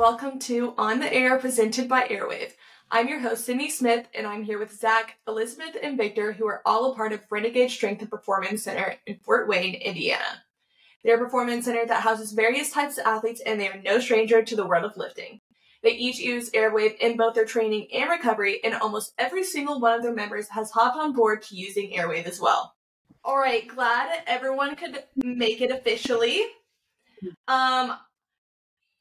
welcome to On the Air presented by AIRWAAV. I'm your host, Sydney Smith, and I'm here with Zach, Elizabeth, and Victor, who are all a part of Renegade Strength and Performance Center in Fort Wayne, Indiana. They're a performance center that houses various types of athletes, and they are no stranger to the world of lifting. They each use AIRWAAV in both their training and recovery, and almost every single one of their members has hopped on board to using AIRWAAV as well. All right, glad everyone could make it officially.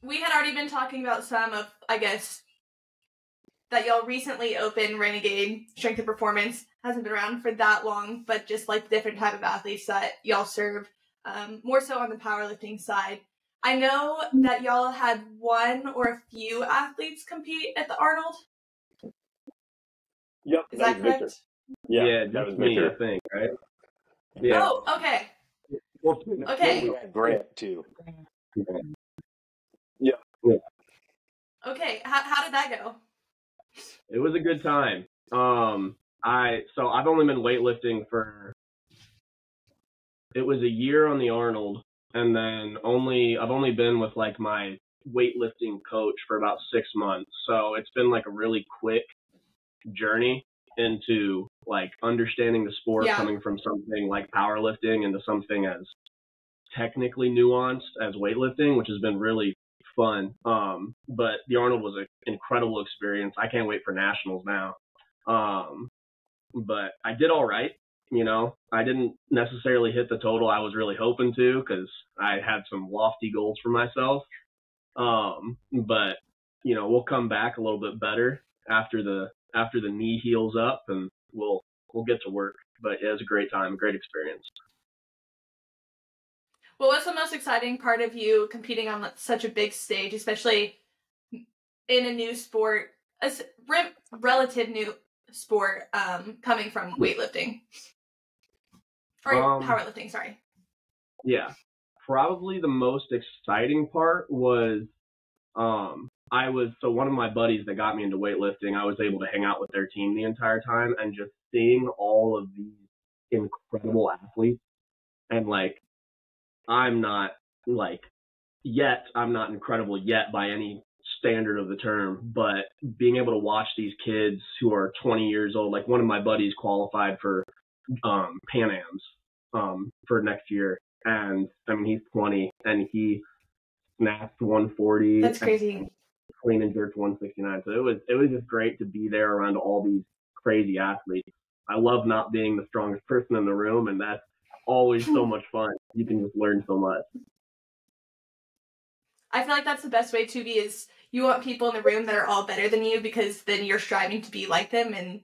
We had already been talking about some of, that y'all recently opened Renegade Strength and Performance. Hasn't been around for that long, but just like the different type of athletes that y'all serve, more so on the powerlifting side. I know that y'all had one or a few athletes compete at the Arnold. Yep. Is that correct? Victor. Yeah, that was me, I think, right? Yeah. Oh, okay. Well, okay. We had Grant too. Yeah. Okay, how did that go? It was a good time. I've only been weightlifting it was a year on the Arnold, and then I've only been with like my weightlifting coach for about 6 months. So it's been like a really quick journey into like understanding the sport, coming from something like powerlifting into something as technically nuanced as weightlifting, which has been really fun. But the Arnold was an incredible experience. I can't wait for nationals now. But I did all right. I didn't necessarily hit the total I was really hoping to because I had some lofty goals for myself. But we'll come back a little bit better after the knee heals up, and we'll get to work. But yeah, it was a great time, great experience. What was the most exciting part of you competing on such a big stage, especially in a new sport, a relative new sport, coming from weightlifting? Or powerlifting, sorry. Yeah. Probably the most exciting part was one of my buddies that got me into weightlifting, I was able to hang out with their team the entire time, and just seeing all of these incredible athletes. And I'm not incredible yet by any standard of the term, but being able to watch these kids who are 20 years old, like one of my buddies qualified for Pan Ams for next year, and I mean he's 20 and he snatched 140. That's crazy. Clean and jerked 169. So it was just great to be there around all these crazy athletes. I love not being the strongest person in the room, and that's always so much fun. You can just learn so much. I feel like that's the best way to be, is you want people in the room that are all better than you, because then you're striving to be like them and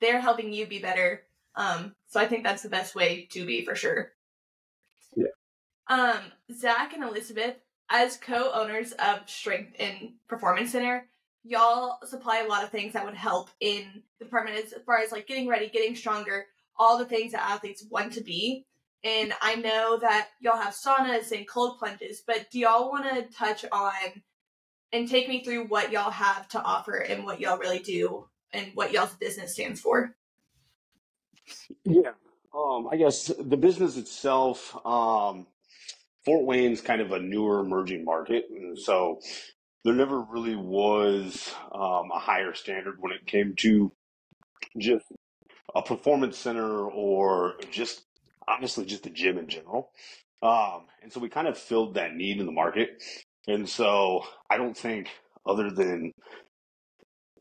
they're helping you be better. So I think that's the best way to be, for sure. Yeah. Zach and Elizabeth, as co-owners of Strength and Performance Center, y'all supply a lot of things that would help in the department as far as like getting ready, getting stronger, all the things that athletes want to be. And I know that y'all have saunas and cold plunges, but do y'all want to touch on and take me through what y'all have to offer and what y'all really do and what y'all's business stands for? Yeah. I guess the business itself, Fort Wayne's kind of a newer emerging market, and so there never really was a higher standard when it came to just a performance center or just honestly just a gym in general. And so we kind of filled that need in the market. And so I don't think, other than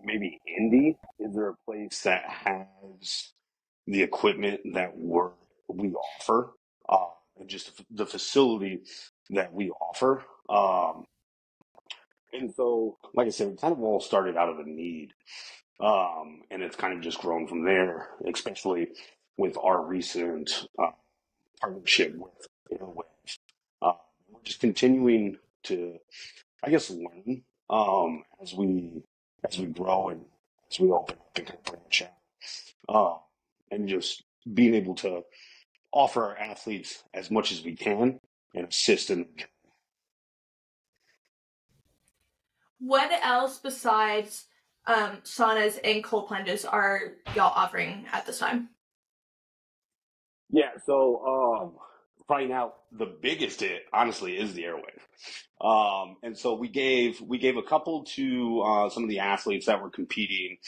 maybe Indy, is there a place that has the equipment that we offer, and just the facility that we offer. And so, like I said, it kind of all started out of a need. And it's kind of just grown from there, especially with our recent partnership with AIRWAAV. We're just continuing to, I guess, learn as we grow and as we open up and kind of branch out, and just being able to offer our athletes as much as we can and assist in. What else besides saunas and cold plunges are y'all offering at this time? Yeah, so Right now, the biggest hit, honestly, is the AIRWAAV. And so we gave a couple to some of the athletes that were competing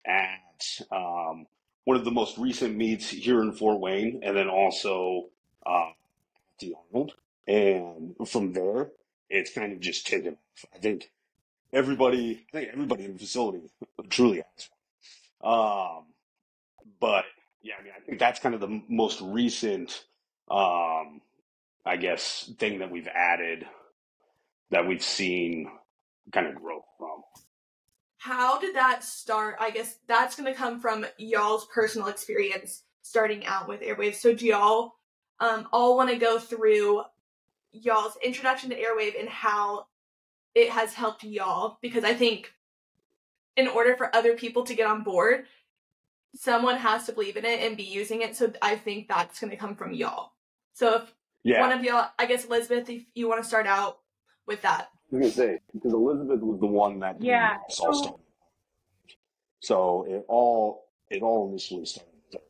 at one of the most recent meets here in Fort Wayne, and then also the Arnold. And from there, it's kind of just taken off. I think everybody in the facility truly has one. But yeah, I mean, I think that's kind of the most recent, I guess, thing that we've added that we've seen kind of growth from. How did that start? I guess that's going to come from y'all's personal experience starting out with AIRWAAV. So do y'all all want to go through y'all's introduction to AIRWAAV and how it has helped y'all? Because I think in order for other people to get on board, someone has to believe in it and be using it. So I think that's going to come from y'all. So if one of y'all, I guess Elizabeth, if you want to start out with that. I was going to say, because Elizabeth was the one that all started. So it all initially started there.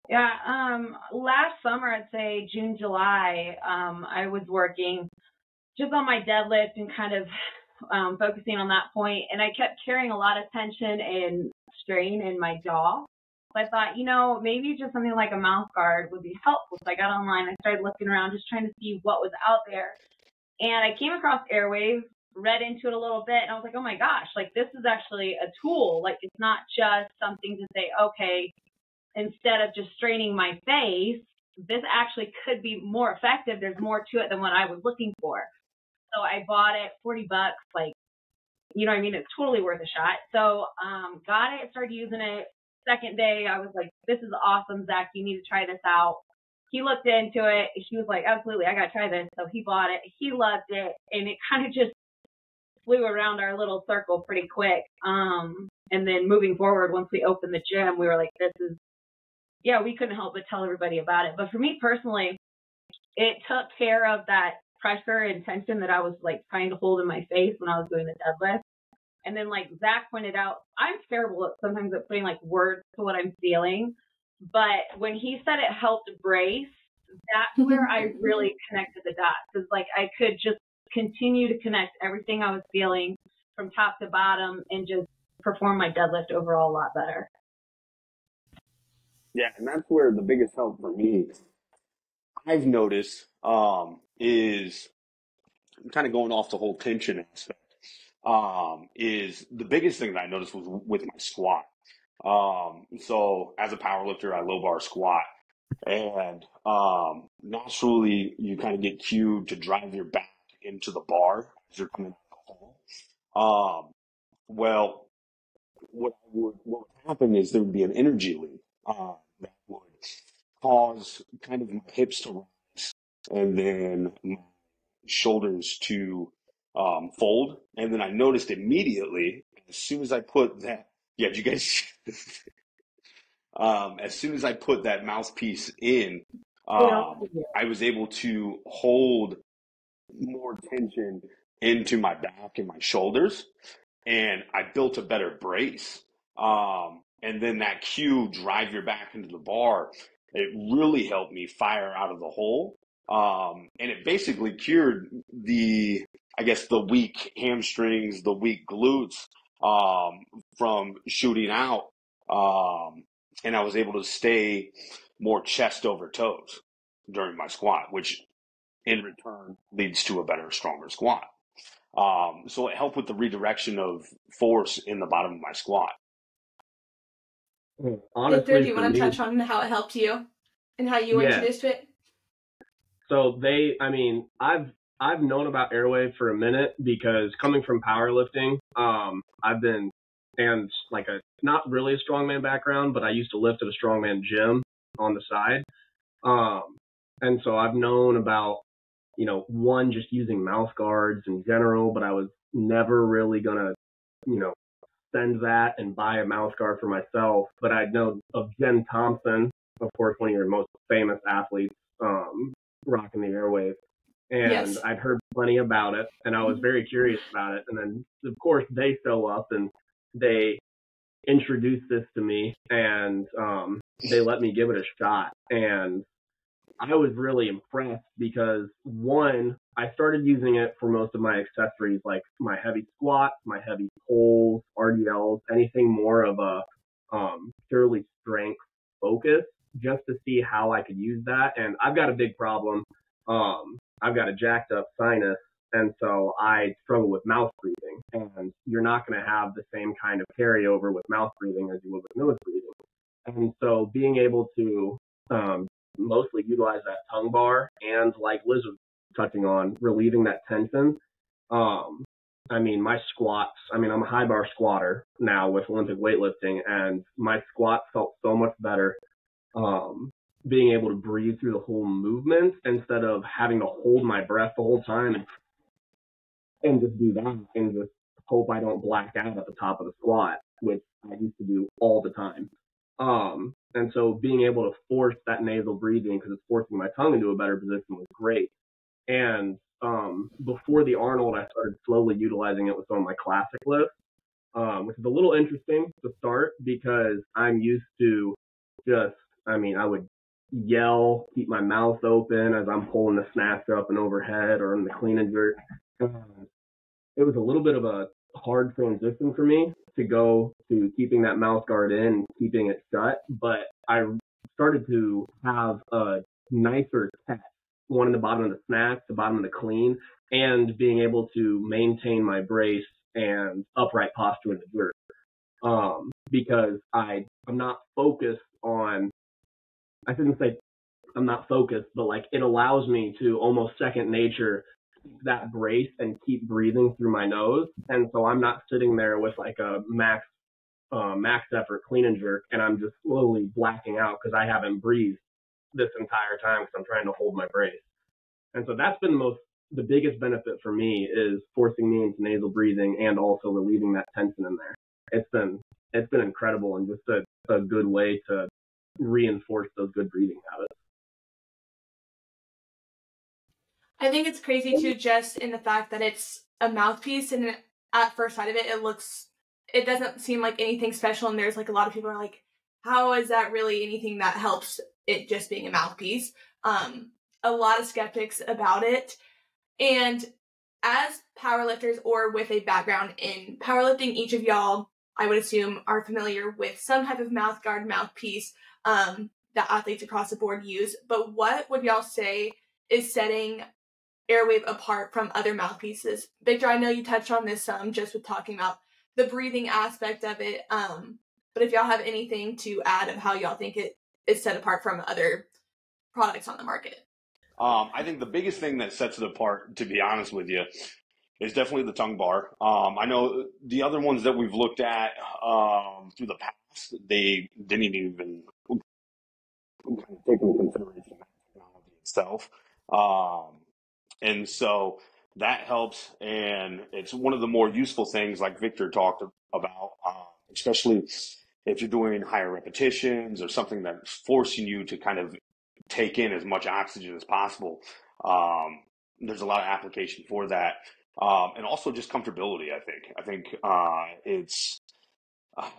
Yeah, last summer, I'd say June, July, I was working just on my deadlift and kind of focusing on that point, and I kept carrying a lot of tension and strain in my jaw. So I thought, maybe just something like a mouth guard would be helpful. So I got online, I started looking around, just trying to see what was out there, and I came across AIRWAAV, read into it a little bit, and I was like, oh my gosh, like this is actually a tool. Like it's not just something to say, okay, instead of just straining my face, this actually could be more effective. There's more to it than what I was looking for. So I bought it, $40, like, it's totally worth a shot. So, got it, started using it. Second day, I was like, this is awesome, Zach, you need to try this out. He looked into it. He was like, absolutely, I got to try this. So he bought it. He loved it. And it kind of just flew around our little circle pretty quick. And then moving forward, once we opened the gym, we were like, we couldn't help but tell everybody about it. But for me personally, it took care of that pressure and tension that I was like trying to hold in my face when I was doing the deadlift. And then like Zach pointed out, I'm terrible sometimes at putting like words to what I'm feeling. But when he said it helped brace, that's where I really connected the dots. Because like I could just continue to connect everything I was feeling from top to bottom and just perform my deadlift overall a lot better. Yeah, and that's where the biggest help for me I've noticed is kind of going off the whole tension aspect. Is the biggest thing that I noticed was with my squat. So as a powerlifter, I low bar squat, and naturally you kind of get cued to drive your back into the bar as you're coming out of the hole. Well, what would happen is there would be an energy leak that would cause kind of my hips to rise and then my shoulders to fold. And then I noticed immediately, as soon as I put that, did you guys? As soon as I put that mouthpiece in, I was able to hold more tension into my back and my shoulders, and I built a better brace. And then that cue, drive your back into the bar, it really helped me fire out of the hole. And it basically cured the weak hamstrings, the weak glutes, from shooting out. And I was able to stay more chest over toes during my squat, which in return leads to a better, stronger squat. So it helped with the redirection of force in the bottom of my squat. Honestly, Victor, do you want to touch on how it helped you and how you were introduced to it? So I've known about AIRWAAV for a minute because coming from powerlifting, I've been, and like not really a strongman background, but I used to lift at a strongman gym on the side. And so I've known about, one, just using mouth guards in general, but I was never really gonna, send that and buy a mouth guard for myself. But I know of Jen Thompson, of course, one of your most famous athletes, rocking the AIRWAAV. And I'd heard plenty about it, and I was very curious about it. And then, of course, they show up and they introduced this to me, and they let me give it a shot. And I was really impressed because, one, I started using it for most of my accessories, like my heavy squats, my heavy pulls, RDLs, anything more of a purely strength focus, just to see how I could use that. And I've got a big problem. I've got a jacked up sinus, and so I struggle with mouth breathing. And you're not going to have the same kind of carryover with mouth breathing as you would with nose breathing. And so being able to mostly utilize that tongue bar and, like Liz was touching on, relieving that tension. I mean, my squats, I'm a high bar squatter now with Olympic weightlifting, and my squats felt so much better being able to breathe through the whole movement instead of having to hold my breath the whole time and just do that and just hope I don't black out at the top of the squat, which I used to do all the time. And so being able to force that nasal breathing, because it's forcing my tongue into a better position, was great. And before the Arnold, I started slowly utilizing it with some of my classic lifts, which is a little interesting to start because I'm used to just, I would yell, keep my mouth open as I'm pulling the snatch up and overhead or in the clean and jerk. It was a little bit of a hard transition for me to go to keeping that mouth guard in and keeping it shut, but I started to have a nicer catch, one in the bottom of the snatch, the bottom of the clean, and being able to maintain my brace and upright posture in the jerk. Because I'm not focused on, I shouldn't say I'm not focused, but like it allows me to almost second nature that brace and keep breathing through my nose. And so I'm not sitting there with like a max effort clean and jerk and I'm just slowly blacking out because I haven't breathed this entire time because I'm trying to hold my brace. And so that's been the biggest benefit for me, is forcing me into nasal breathing and also relieving that tension in there. It's been incredible and just a good way to reinforce those good breathing habits. I think it's crazy too, just in the fact that it's a mouthpiece, and at first sight of it, it doesn't seem like anything special. And there's like a lot of people are like, how is that really anything that helps it just being a mouthpiece? A lot of skeptics about it. And as powerlifters or with a background in powerlifting, each of y'all, I would assume, are familiar with some type of mouth guard, mouthpiece that athletes across the board use. But what would y'all say is setting AIRWAAV apart from other mouthpieces? Victor, I know you touched on this some just with talking about the breathing aspect of it. But if y'all have anything to add of how y'all think it is set apart from other products on the market. I think the biggest thing that sets it apart, to be honest with you, is definitely the tongue bar. I know the other ones that we've looked at through the past, they didn't even take into consideration that technology itself. And so that helps, and it's one of the more useful things, like Victor talked about, especially if you're doing higher repetitions or something that's forcing you to kind of take in as much oxygen as possible. There's a lot of application for that. And also just comfortability, I think it's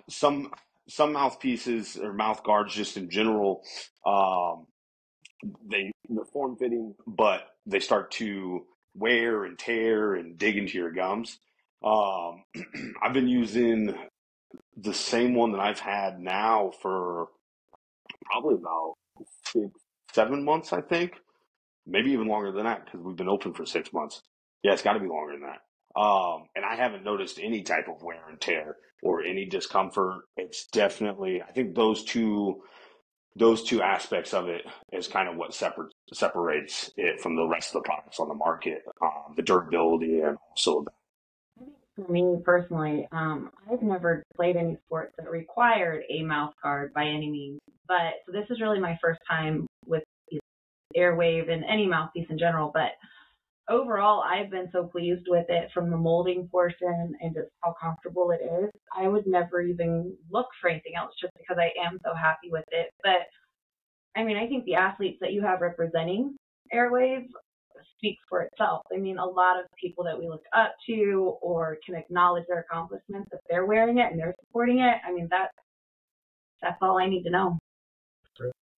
some mouthpieces or mouth guards just in general, they're form fitting, but they start to wear and tear and dig into your gums. I've been using the same one that I've had now for probably about 6-7 months, I think. Maybe even longer than that, because we've been open for 6 months. Yeah, it's got to be longer than that. And I haven't noticed any type of wear and tear or any discomfort. It's definitely, I think those two aspects of it is kind of what separates it from the rest of the products on the market, the durability and also For me personally, I've never played any sports that required a mouth guard by any means, but so this is really my first time with AIRWAAV and any mouthpiece in general. But overall, I've been so pleased with it, from the molding portion and just how comfortable it is. I would never even look for anything else just because I am so happy with it. But I think the athletes that you have representing AIRWAAV speaks for itself. I mean, a lot of people that we look up to or can acknowledge their accomplishments, if they're wearing it and they're supporting it, I mean, that's all I need to know.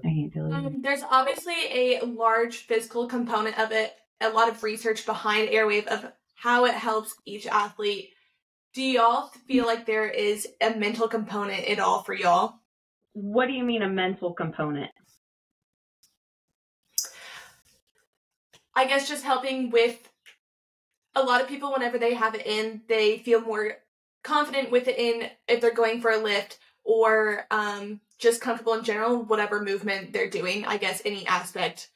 I can't tell you. There's obviously a large physical component of it, a lot of research behind AIRWAAV of how it helps each athlete. Do y'all feel like there is a mental component at all for y'all? What do you mean a mental component? I guess just helping with a lot of people, whenever they have it in, they feel more confident with it in if they're going for a lift or just comfortable in general, whatever movement they're doing, I guess any aspect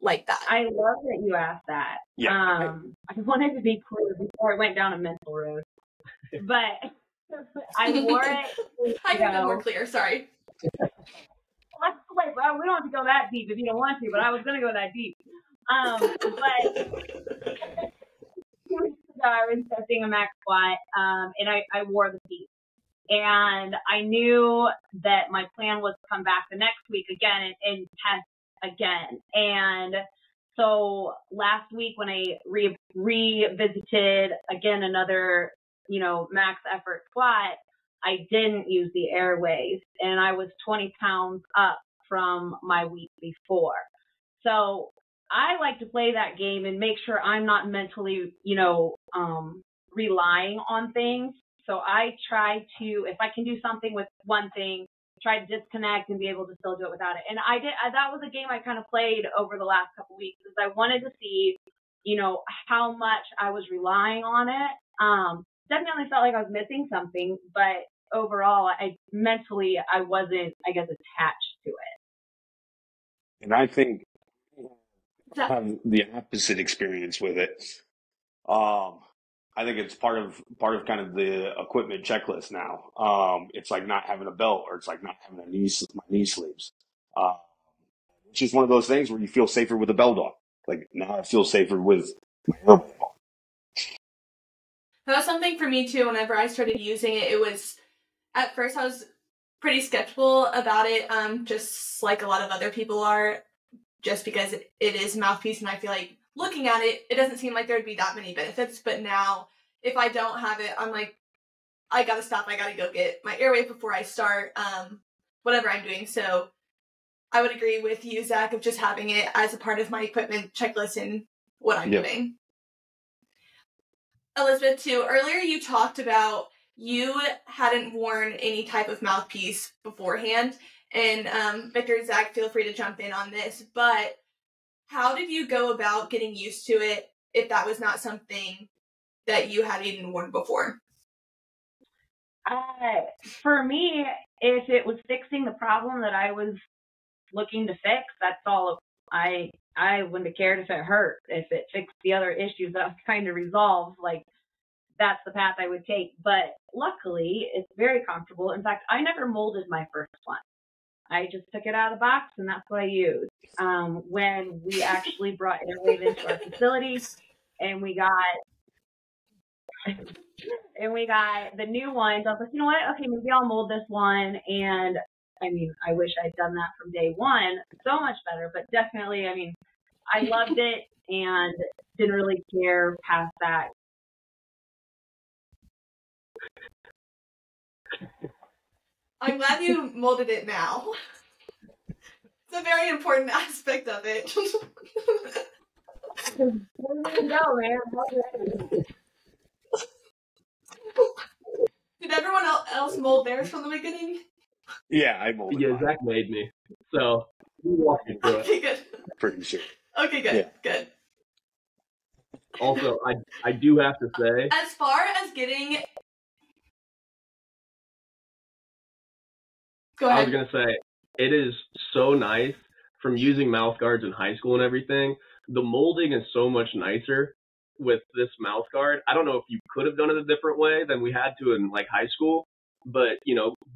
like that. I love that you asked that. Yeah. I wanted to be clear before I went down a mental road. But I wore it. I can be more clear, sorry. Wait, well, we don't have to go that deep if you don't want to, but I was going to go that deep. But 2 weeks ago, I was testing a max squat, and I wore the piece. And I knew that my plan was to come back the next week again and test again. And so last week when I revisited again another, max effort squat, I didn't use the AIRWAAV, and I was 20 pounds up from my week before. So I like to play that game and make sure I'm not mentally, relying on things. So I try to, if I can do something with one thing, try to disconnect and be able to still do it without it. And that was a game I kind of played over the last couple of weeks, because I wanted to see, how much I was relying on it. Definitely felt like I was missing something, but overall, mentally, I wasn't, I guess, attached to it. And I think I have the opposite experience with it. I think it's part of kind of the equipment checklist now. It's like not having a belt, or it's like not having my knee sleeves. It's just one of those things where you feel safer with a belt on. Like now I feel safer with my helmet on. That was something for me too. Whenever I started using it, it was, at first I was pretty skeptical about it, just like a lot of other people are, just because it is mouthpiece, and I feel like looking at it, it doesn't seem like there would be that many benefits. But now, if I don't have it, I'm like, I gotta stop. I gotta go get my AIRWAAV before I start whatever I'm doing. So I would agree with you, Zach, of just having it as a part of my equipment checklist and what I'm doing. Elizabeth, too, earlier you talked about you hadn't worn any type of mouthpiece beforehand. And Victor, Zach, feel free to jump in on this. But how did you go about getting used to it if that was not something that you had even worn before? For me, if it was fixing the problem that I was looking to fix, that's all. I wouldn't have cared if it hurt. If it fixed the other issues that I was trying to resolve, like, that's the path I would take. But luckily, it's very comfortable. In fact, I never molded my first one. I just took it out of the box, and that's what I used. When we actually brought AIRWAAV into our facility, and we got the new ones, I was like, you know what? Okay, maybe I'll mold this one. And I mean, I wish I'd done that from day one. So much better, but definitely, I mean, I loved it and didn't really care past that. I'm glad you molded it now. It's a very important aspect of it. There you go, man. Did everyone else mold theirs from the beginning? Yeah, I molded Yeah, mine. Zach made me. So, we walked you through it. Okay, good. Pretty sure. Okay, good. Yeah. Good. Also, I do have to say, As far as getting... Go ahead. I was going to say, it is so nice from using mouth guards in high school and everything. The molding is so much nicer with this mouth guard. I don't know if you could have done it a different way than we had to in like high school, but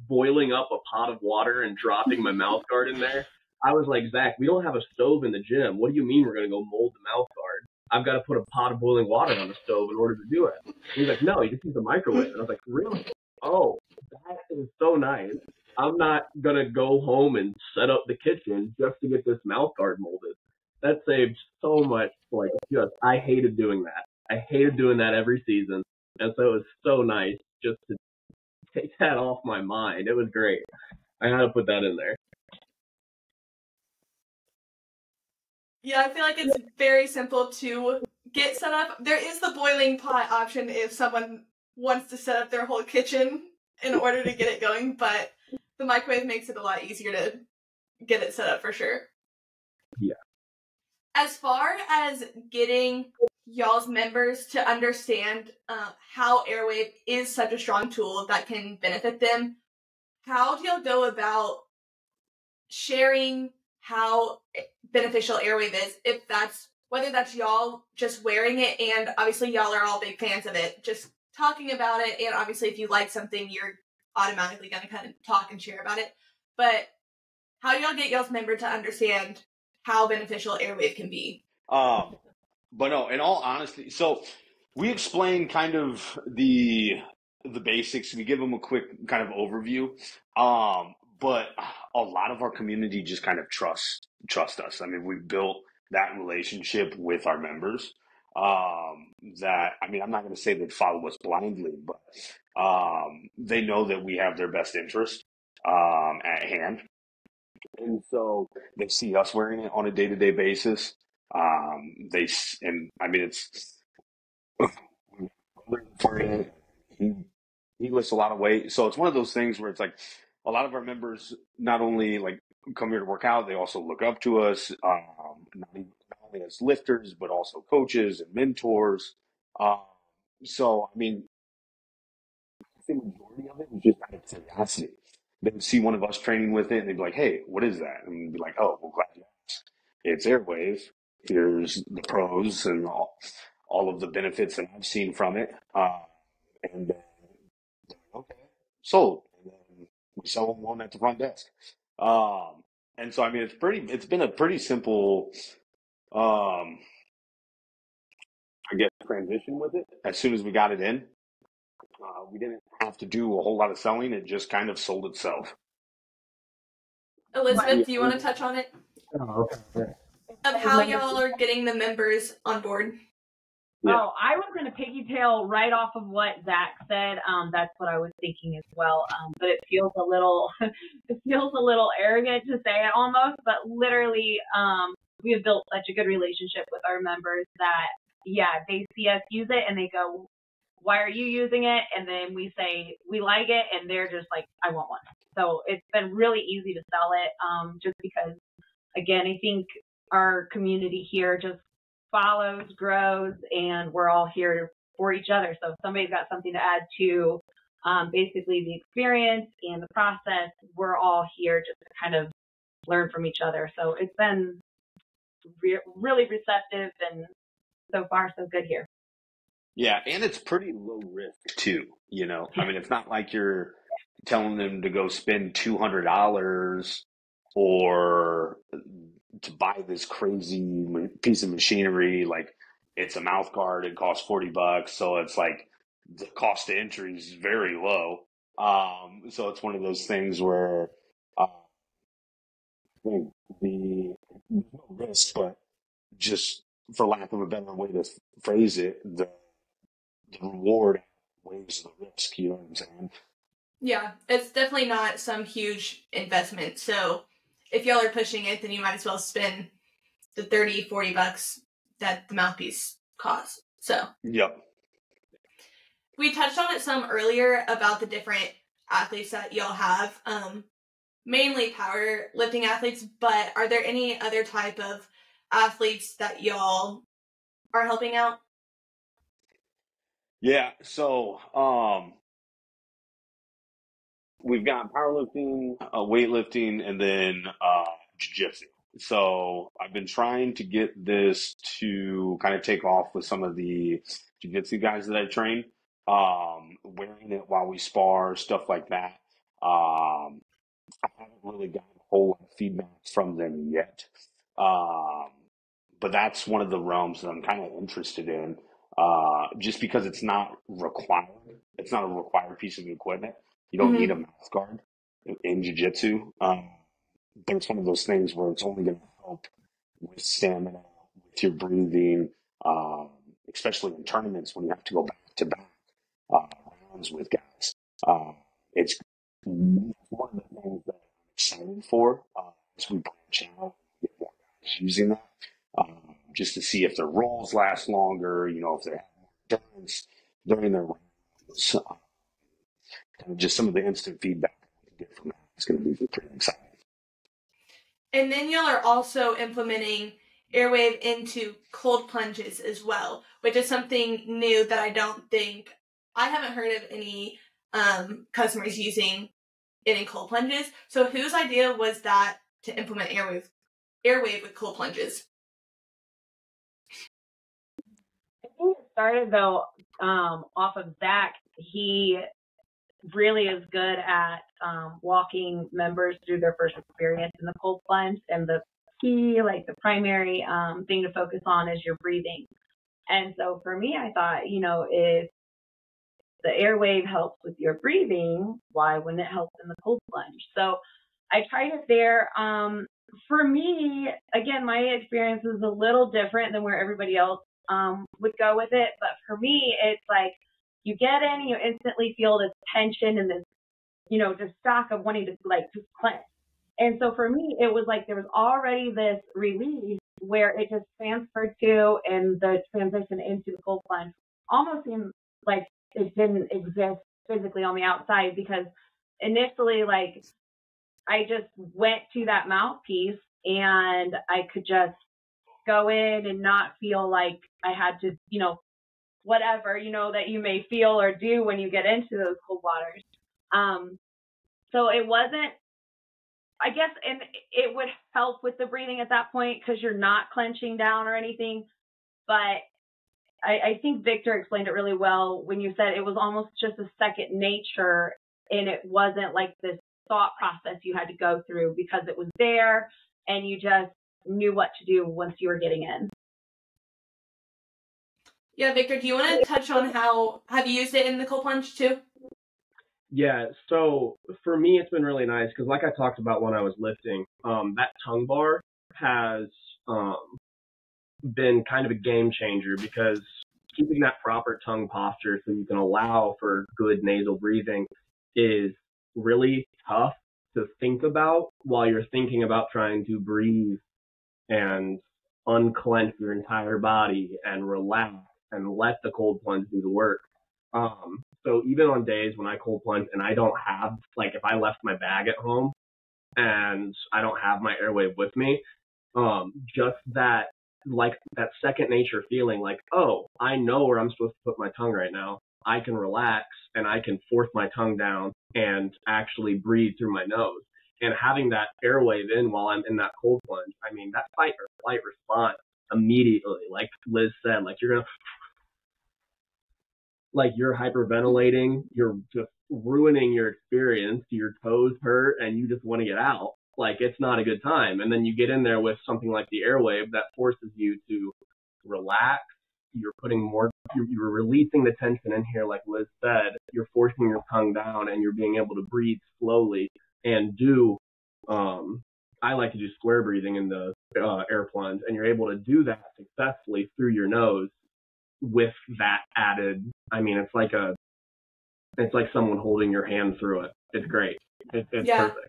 boiling up a pot of water and dropping my mouth guard in there. I was like, Zach, we don't have a stove in the gym. What do you mean we're going to go mold the mouth guard? I've got to put a pot of boiling water on the stove in order to do it. And he's like, no, you just use the microwave. And I was like, really? Oh, that is so nice. I'm not going to go home and set up the kitchen just to get this mouth guard molded. that saved so much. Like, just, I hated doing that. I hated doing that every season. And so it was so nice just to take that off my mind. It was great. I had to put that in there. Yeah, I feel like it's very simple to get set up. There is the boiling pot option if someone wants to set up their whole kitchen in order to get it going, but the microwave makes it a lot easier to get it set up for sure. Yeah. As far as getting y'all's members to understand how AIRWAAV is such a strong tool that can benefit them, how do y'all go about sharing how beneficial AIRWAAV is, if that's, whether that's y'all just wearing it, and obviously y'all are all big fans of it, just talking about it, and obviously if you like something, you're automatically going to kind of talk and share about it, but how do y'all get y'all's member to understand how beneficial AIRWAAV can be? But no, in all honesty, so we explain kind of the basics. We give them a quick kind of overview. But a lot of our community just kind of trust us. I mean, we've built that relationship with our members. That, I mean, I'm not going to say they follow us blindly, but they know that we have their best interest at hand. And so they see us wearing it on a day-to-day basis. And I mean, it's he lifts a lot of weight, so it's one of those things where it's like a lot of our members not only like come here to work out, they also look up to us, not only as lifters but also coaches and mentors. So I mean, I think the majority of it was just out of curiosity. They would see one of us training with it, and they'd be like, "Hey, what is that?" And we'd be like, "Oh, well, glad you asked. It's AIRWAAV. Here's the pros and all of the benefits that I've seen from it." And then, okay, sold. And then we sell them one at the front desk. And so, I mean, it's been a pretty simple, I guess, transition with it. As soon as we got it in, we didn't have to do a whole lot of selling. It just kind of sold itself. Elizabeth, do you want to touch on it? Oh, okay. Of how y'all are getting the members on board? Yeah. Oh, I was going to piggytail right off of what Zach said. That's what I was thinking as well. But it feels a little, arrogant to say it almost, but literally, we have built such a good relationship with our members that, yeah, they see us use it and they go, "Why are you using it?" And then we say, "We like it." And they're just like, "I want one." So it's been really easy to sell it. Just because, again, I think our community here just follows, grows, and we're all here for each other. So if somebody's got something to add to basically the experience and the process, we're all here just to kind of learn from each other. So it's been really receptive, and so far so good here. Yeah, and it's pretty low risk too. You know, I mean, it's not like you're telling them to go spend $200 or to buy this crazy piece of machinery. Like, it's a mouth guard, it costs $40, so it's like the cost to entry is very low. So it's one of those things where I think there's no risk, but just for lack of a better way to phrase it, the reward outweighs the risk. You know what I'm saying? Yeah, it's definitely not some huge investment. So if y'all are pushing it, then you might as well spend the $30-$40 that the mouthpiece costs. So yep. We touched on it some earlier about the different athletes that y'all have, mainly powerlifting athletes, but are there any other type of athletes that y'all are helping out? Yeah, so we've got powerlifting, weightlifting, and then jiu-jitsu. So I've been trying to get this to kind of take off with some of the jiu-jitsu guys that I train, wearing it while we spar, stuff like that. I haven't really gotten a whole lot of feedback from them yet. But that's one of the realms that I'm kind of interested in, just because it's not required. It's not a required piece of equipment. You don't need a mouth guard in jiu-jitsu. But it's one of those things where it's only going to help with stamina, with your breathing, especially in tournaments when you have to go back to back rounds with guys. It's one of the things that I'm excited for as we branch out, get more guys using that, just to see if their rolls last longer, if they have more endurance during their rounds. Kind of just some of the instant feedback we can get from that. It's going to be pretty exciting. And then y'all are also implementing AIRWAAV into cold plunges as well, which is something new that I haven't heard of any customers using it in cold plunges. So whose idea was that to implement AIRWAAV with cold plunges? I think it started though off of Zach. He really is good at walking members through their first experience in the cold plunge, and the key, like the primary thing to focus on is your breathing. And so for me, I thought, if the AIRWAAV helps with your breathing, why wouldn't it help in the cold plunge? So I tried it there. For me, again, my experience is a little different than where everybody else would go with it. But for me, it's like you get in, you instantly feel this tension and this, just shock of wanting to just clench. And so for me, it was like there was already this release where it just transferred to, and the transition into the cold plunge almost seemed like it didn't exist physically on the outside, because initially, I just went to that mouthpiece and I could just go in and not feel like I had to, whatever, that you may feel or do when you get into those cold waters. So it wasn't, I guess, and it would help with the breathing at that point because you're not clenching down or anything. But I think Victor explained it really well when you said it was almost just a second nature, and it wasn't like this thought process you had to go through because it was there and you just knew what to do once you were getting in. Yeah, Victor, do you want to touch on have you used it in the cold plunge too? Yeah, so for me, it's been really nice because like I talked about when I was lifting, that tongue bar has been kind of a game changer, because keeping that proper tongue posture so you can allow for good nasal breathing is really tough to think about while you're thinking about trying to breathe and unclench your entire body and relax and let the cold plunge do the work. So even on days when I cold plunge and I don't have, if I left my bag at home and I don't have my AIRWAAV with me, just that second nature feeling, oh, I know where I'm supposed to put my tongue right now. I can relax and I can force my tongue down and actually breathe through my nose. And having that AIRWAAV in while I'm in that cold plunge, that fight or flight response immediately, like Liz said, you're hyperventilating, you're just ruining your experience, your toes hurt and you just want to get out. It's not a good time. And then you get in there with something like the AIRWAAV that forces you to relax. You're you're releasing the tension in here, like Liz said. You're forcing your tongue down and you're being able to breathe slowly and do, I like to do square breathing in the air plunge, and you're able to do that successfully through your nose with that added. It's like someone holding your hand through it. It's great. It's perfect.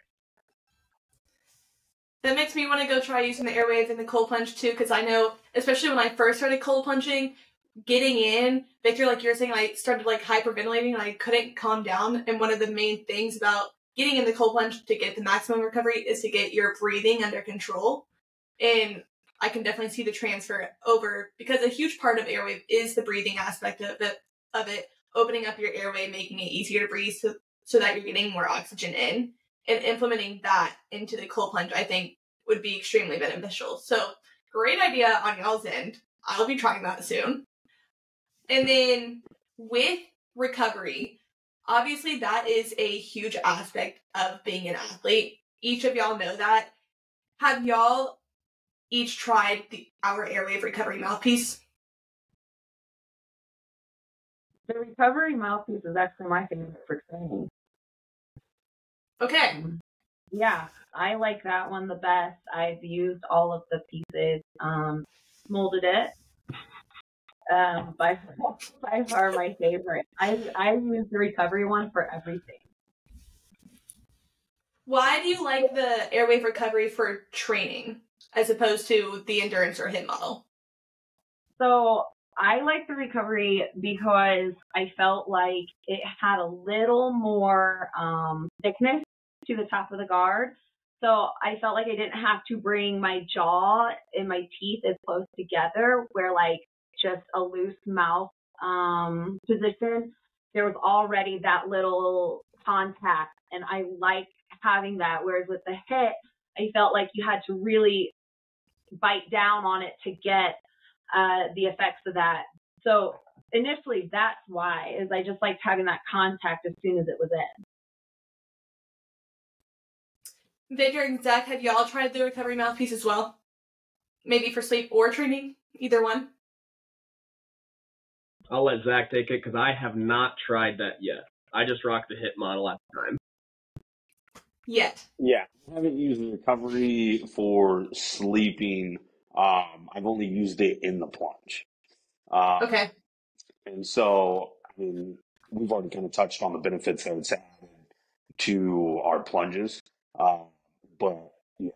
That makes me want to go try using the AIRWAAV in the cold plunge too, because I know, especially when I first started cold plunging, getting in, Victor, like you're saying, I started hyperventilating and I couldn't calm down. And one of the main things about getting in the cold plunge to get the maximum recovery is to get your breathing under control. And I can definitely see the transfer over, because a huge part of AIRWAAV is the breathing aspect of it, opening up your airway, making it easier to breathe so that you're getting more oxygen in. And implementing that into the cold plunge, I think, would be extremely beneficial. So, great idea on y'all's end. I'll be trying that soon. And then with recovery, obviously that is a huge aspect of being an athlete. Each of y'all know that. Have y'all each tried our AIRWAAV recovery mouthpiece? The recovery mouthpiece is actually my favorite for training. Okay. Yeah, I like that one the best. I've used all of the pieces, molded it. By far my favorite. I use the recovery one for everything. Why do you like the AIRWAAV recovery for training as opposed to the endurance or HIIT model? So I like the recovery because I felt like it had a little more thickness to the top of the guard. So I felt like I didn't have to bring my jaw and my teeth as close together where like just a loose mouth position, there was already that little contact, and I like having that. Whereas with the HIIT, I felt like you had to really bite down on it to get the effects of that. So initially, that's why, is I just liked having that contact as soon as it was in. Victor and Zach, have y'all tried the recovery mouthpiece as well? Maybe for sleep or training? Either one? I'll let Zach take it because I have not tried that yet. I just rocked the HIIT model at the time. Yet. Yeah, I haven't used the recovery for sleeping. I've only used it in the plunge. Okay. And so, I mean, we've already kind of touched on the benefits that it's added to our plunges. But yeah,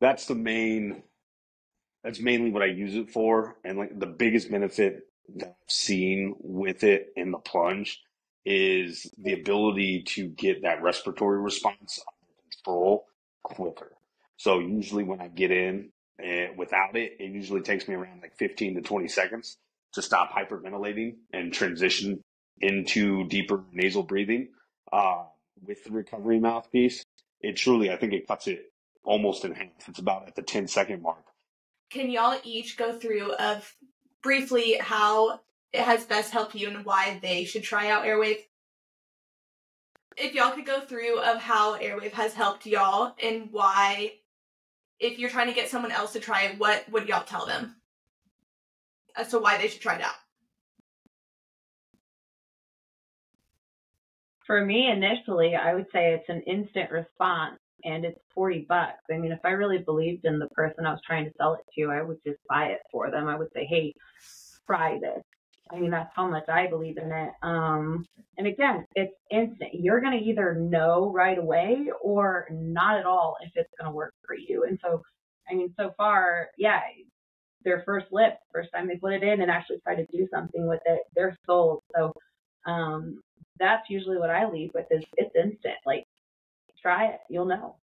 that's the main, that's mainly what I use it for. And like the biggest benefit that I've seen with it in the plunge is the ability to get that respiratory response under control quicker. So usually when I get in without it, it usually takes me around like 15 to 20 seconds to stop hyperventilating and transition into deeper nasal breathing. With the recovery mouthpiece, it truly, I think it cuts it almost in half. It's about at the 10-second mark. Can y'all each go through of briefly how it has best helped you and why they should try out AIRWAAV? If y'all could go through of how AIRWAAV has helped y'all and why, if you're trying to get someone else to try it, what would y'all tell them as to why they should try it out? For me, initially, I would say it's an instant response, and it's $40. I mean, if I really believed in the person I was trying to sell it to, I would just buy it for them. I would say, hey, try this. I mean, that's how much I believe in it. And again, it's instant. You're going to either know right away or not at all if it's going to work for you. And so, I mean, so far, yeah, their first time they put it in and actually try to do something with it, they're sold. So that's usually what I leave with is it's instant. Like, try it. You'll know.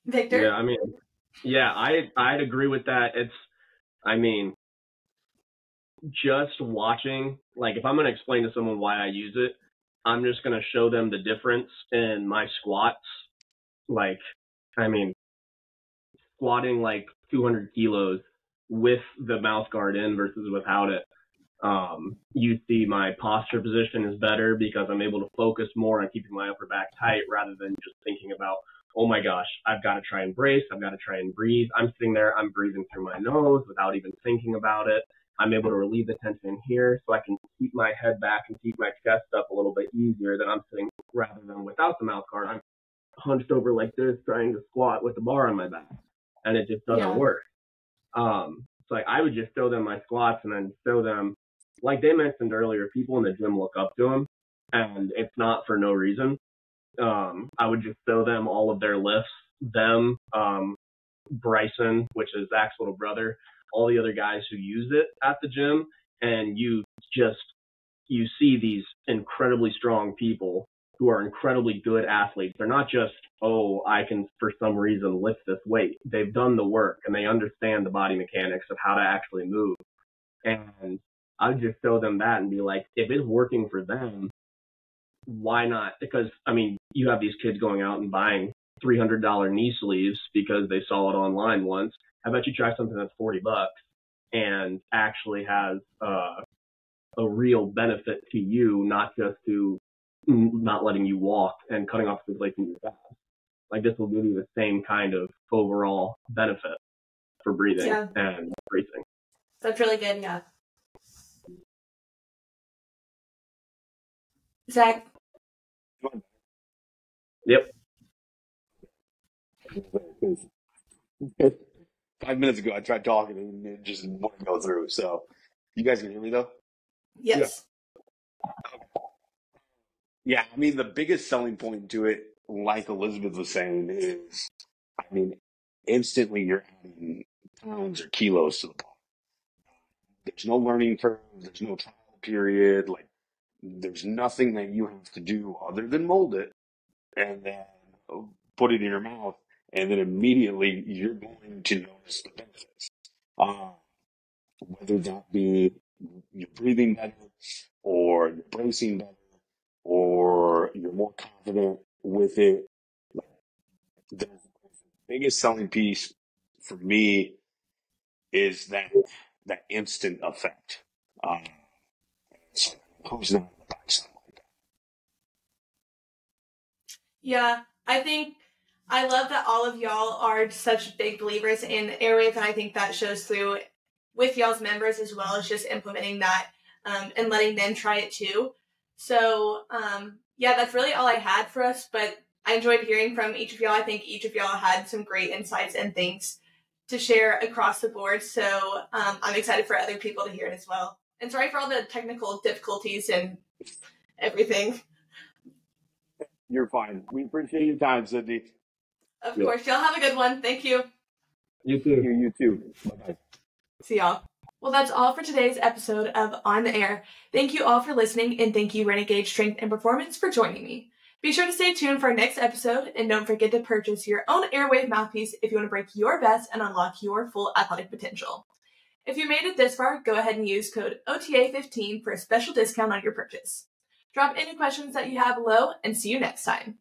Victor? Yeah, I mean, yeah, I'd agree with that. I mean, just watching, like if I'm going to explain to someone why I use it, I'm just going to show them the difference in my squats. Like, I mean, squatting like 200 kilos with the mouth guard in versus without it. You see my posture position is better because I'm able to focus more on keeping my upper back tight rather than just thinking about, oh my gosh, I've got to try and brace. I've got to try and breathe. I'm sitting there, I'm breathing through my nose without even thinking about it. I'm able to relieve the tension here so I can keep my head back and keep my chest up a little bit easier than I'm sitting rather than without the mouth guard. I'm hunched over like this trying to squat with the bar on my back, and it just doesn't work. So like I would just show them my squats and then show them, like they mentioned earlier, people in the gym look up to them, and it's not for no reason. I would just show them all of their lifts, Bryson, which is Zach's little brother, all the other guys who use it at the gym, and you see these incredibly strong people who are incredibly good athletes. They're not just, oh, I can for some reason lift this weight. They've done the work and they understand the body mechanics of how to actually move. And I would just show them that and be like, if it's working for them, why not? Because, I mean, you have these kids going out and buying $300 knee sleeves because they saw it online once. How about you try something that's $40 and actually has a real benefit to you, not just to not letting you walk and cutting off circulation in your back. Like this will give you the same kind of overall benefit for breathing and bracing. That's really good, yeah. Zach? Yep. 5 minutes ago, I tried talking and it just wouldn't go through. So, you guys can hear me though? Yes. Yeah, I mean, the biggest selling point to it, like Elizabeth was saying, is, I mean, instantly you're adding pounds or kilos to the body. There's no learning curve, there's no trial period, like, there's nothing that you have to do other than mold it and then put it in your mouth, and then immediately you're going to notice the benefits. Whether that be you're breathing better, or you're bracing better, or you're more confident with it. The biggest selling piece for me is that instant effect. So who's not gonna buy something like that? Yeah, I love that all of y'all are such big believers in AIRWAAV, and I think that shows through with y'all's members as well as just implementing that and letting them try it too. So, yeah, that's really all I had for us, but I enjoyed hearing from each of y'all. I think each of y'all had some great insights and things to share across the board, so I'm excited for other people to hear it as well. And sorry for all the technical difficulties and everything. You're fine. We appreciate your time, Sydney. Of course. Y'all have a good one. Thank you. You too. You too. Bye-bye. See y'all. Well, that's all for today's episode of On the Air. Thank you all for listening, and thank you, Renegade Strength and Performance, for joining me. Be sure to stay tuned for our next episode, and don't forget to purchase your own AIRWAAV mouthpiece if you want to break your best and unlock your full athletic potential. If you made it this far, go ahead and use code OTA15 for a special discount on your purchase. Drop any questions that you have below, and see you next time.